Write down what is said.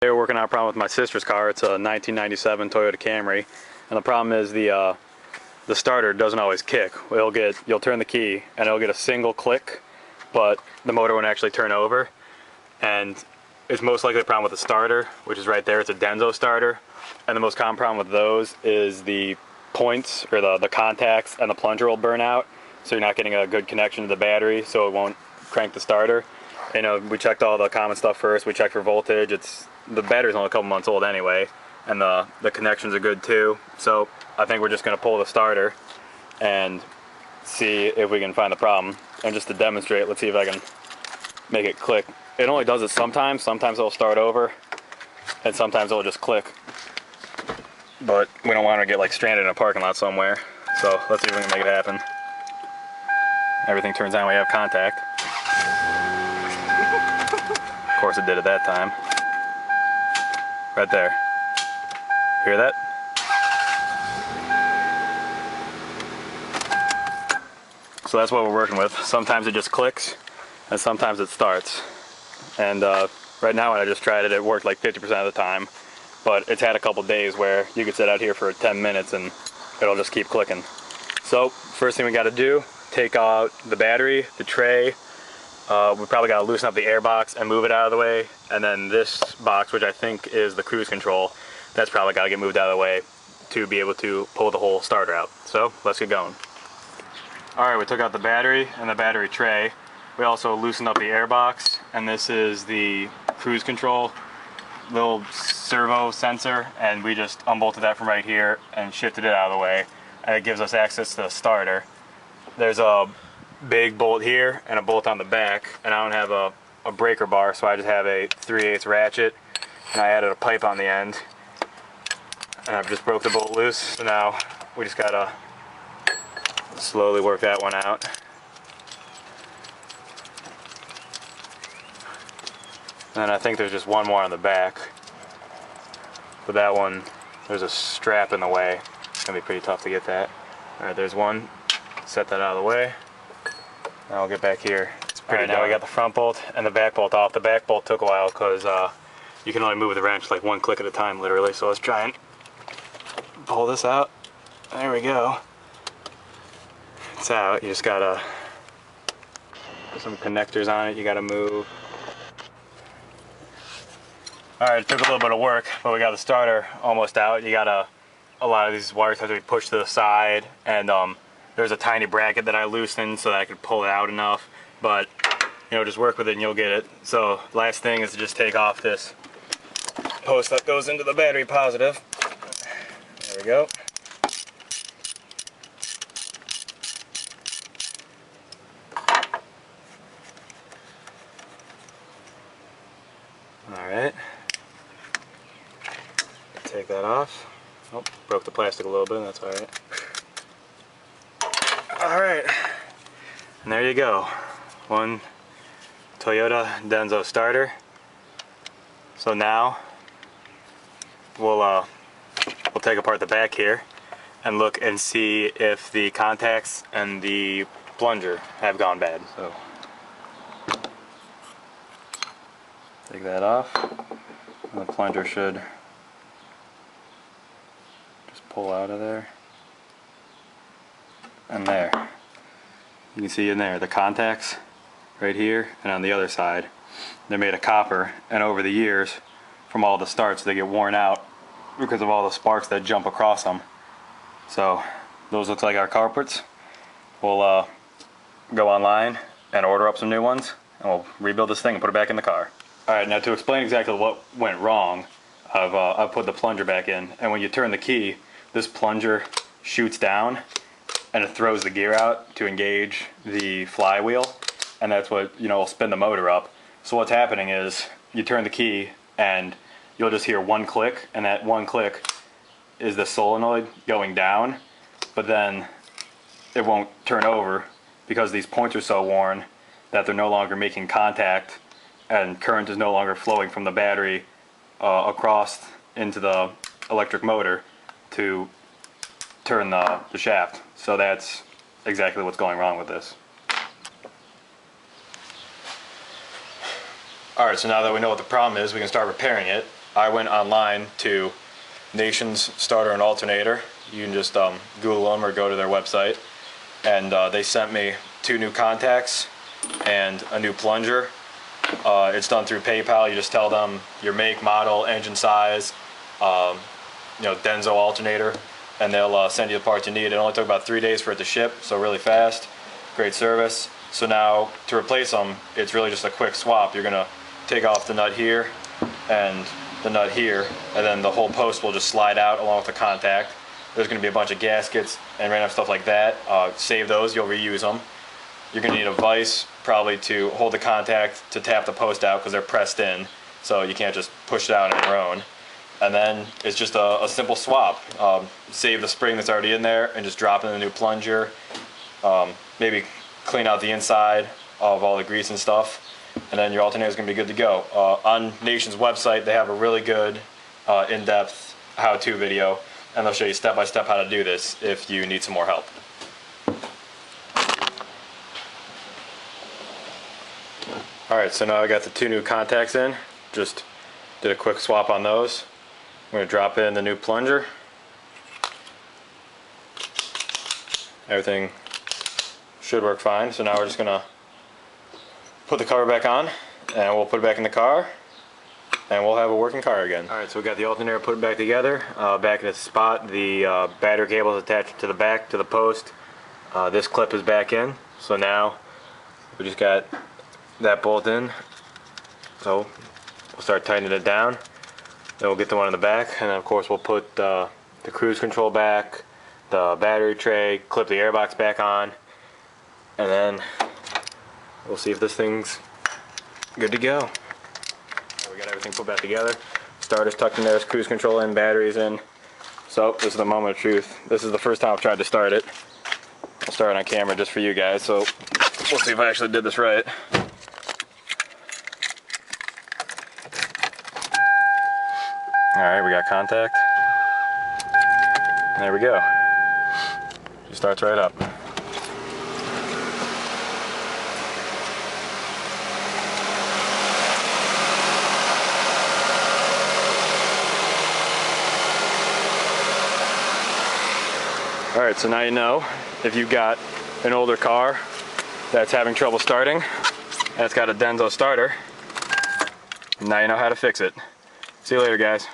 They were working on a problem with my sister's car. It's a 1997 Toyota Camry, and the problem is the starter doesn't always kick. You'll turn the key and it'll get a single click, but the motor won't actually turn over. And it's most likely a problem with the starter, which is right there. It's a Denso starter, and the most common problem with those is the points or the contacts and the plunger will burn out, so you're not getting a good connection to the battery, so it won't crank the starter. You know, we checked all the common stuff first. We checked for voltage. The battery's only a couple months old anyway, and the connections are good too. So I think we're just going to pull the starter and see if we can find the problem. And just to demonstrate, let's see if I can make it click. It only does it sometimes. Sometimes it'll start over, and sometimes it'll just click. But we don't want to get like stranded in a parking lot somewhere. So let's see if we can make it happen. Everything turns on when we have contact. Of course it did it that time. Right there. Hear that? So that's what we're working with. Sometimes it just clicks, and sometimes it starts. And right now when I just tried it, it worked like 50% of the time. But it's had a couple days where you could sit out here for 10 minutes and it'll just keep clicking. So first thing we got to do, take out the battery, the tray. We probably got to loosen up the air box and move it out of the way. And then this box, which I think is the cruise control, that's probably got to get moved out of the way to be able to pull the whole starter out. So let's get going. Alright, we took out the battery and the battery tray. We also loosened up the air box, and this is the cruise control little servo sensor, and we just unbolted that from right here and shifted it out of the way, and it gives us access to the starter. There's a big bolt here and a bolt on the back, and I don't have a breaker bar, so I just have a 3/8 ratchet, and I added a pipe on the end, and I've just broke the bolt loose. So now we just gotta slowly work that one out. And I think there's just one more on the back, but that one, there's a strap in the way. It's gonna be pretty tough to get that. Alright, there's one. Set that out of the way. Now I'll get back here. Alright, now we got the front bolt and the back bolt off. The back bolt took a while because you can only move the wrench like one click at a time, literally. So let's try and pull this out. There we go. It's out. You just gotta put some connectors on it. You gotta move. Alright, it took a little bit of work, but we got the starter almost out. You gotta, a lot of these wires have to be pushed to the side, and there's a tiny bracket that I loosened so that I could pull it out enough, but you know, just work with it and you'll get it. So last thing is to just take off this post that goes into the battery positive. There we go. Alright. Take that off. Oh, broke the plastic a little bit, that's alright. Alright, and there you go. One Toyota Denso starter. So now we'll take apart the back here and look and see if the contacts and the plunger have gone bad. So take that off, and the plunger should just pull out of there. And there. You can see in there the contacts right here and on the other side. They're made of copper, and over the years from all the starts they get worn out because of all the sparks that jump across them. So those look like our culprits. We'll go online and order up some new ones, and we'll rebuild this thing and put it back in the car. Alright, now to explain exactly what went wrong, I've put the plunger back in, and when you turn the key, this plunger shoots down and it throws the gear out to engage the flywheel, and that's what, you know, will spin the motor up. So what's happening is you turn the key and you'll just hear one click, and that one click is the solenoid going down, but then it won't turn over because these points are so worn that they're no longer making contact, and current is no longer flowing from the battery across into the electric motor to turn the shaft. So that's exactly what's going wrong with this. Alright, so now that we know what the problem is, we can start repairing it. I went online to Nations Starter and Alternator. You can just Google them or go to their website. And they sent me 2 new contacts and a new plunger. It's done through PayPal. You just tell them your make, model, engine size, Denso alternator, and they'll send you the parts you need. It only took about 3 days for it to ship, so really fast. Great service. So now to replace them, it's really just a quick swap. You're gonna take off the nut here and the nut here, and then the whole post will just slide out along with the contact. There's gonna be a bunch of gaskets and random stuff like that. Save those, you'll reuse them. You're gonna need a vise probably to hold the contact to tap the post out because they're pressed in, so you can't just push it out on your own. And then it's just a simple swap. Save the spring that's already in there and just drop in the new plunger. Maybe clean out the inside of all the grease and stuff, and then your alternator is going to be good to go. On Nation's website, they have a really good in-depth how-to video, and they'll show you step-by-step how to do this if you need some more help. Alright, so now I got the 2 new contacts in. Just did a quick swap on those. I'm going to drop in the new plunger. Everything should work fine. So now we're just going to put the cover back on, and we'll put it back in the car, and we'll have a working car again. Alright, so we got the alternator put back together, back in its spot. The battery cable is attached to the back, to the post. This clip is back in, so now we just got that bolt in. So we'll start tightening it down. Then we'll get the one in the back, and then of course we'll put the cruise control back, the battery tray, clip the airbox back on, and then we'll see if this thing's good to go. We got everything put back together. Starter's tucked in there, cruise control in, batteries in. So this is the moment of truth. This is the first time I've tried to start it. I'll start it on camera just for you guys, so we'll see if I actually did this right. Alright, we got contact. There we go. She starts right up. Alright, so now you know if you've got an older car that's having trouble starting and it's got a Denso starter, now you know how to fix it. See you later, guys.